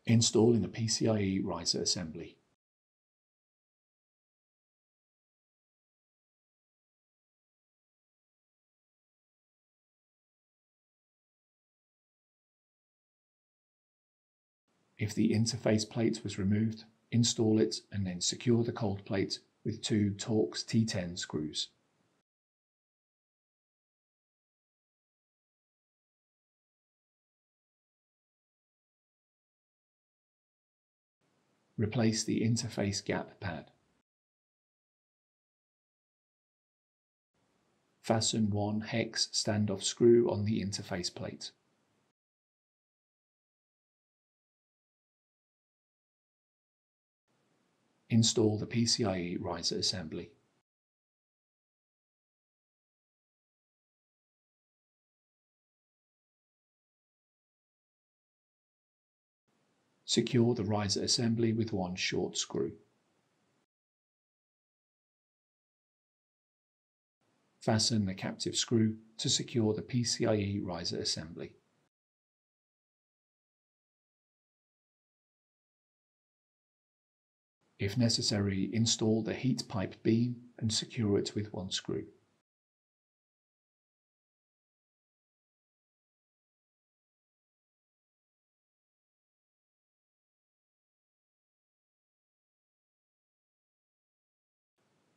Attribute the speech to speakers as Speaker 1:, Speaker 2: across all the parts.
Speaker 1: Installing a PCIe riser assembly. If the interface plate was removed, install it and then secure the cold plate with two Torx T10 screws. Replace the interface gap pad. Fasten one hex standoff screw on the interface plate. Install the PCIe riser assembly. Secure the riser assembly with one short screw. Fasten the captive screw to secure the PCIe riser assembly. If necessary, install the heat pipe beam and secure it with one screw.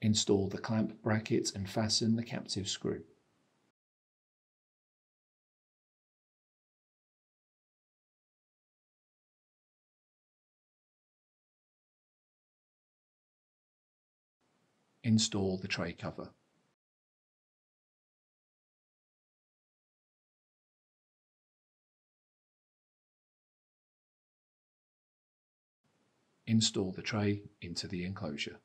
Speaker 1: Install the clamp bracket and fasten the captive screw. Install the tray cover. Install the tray into the enclosure.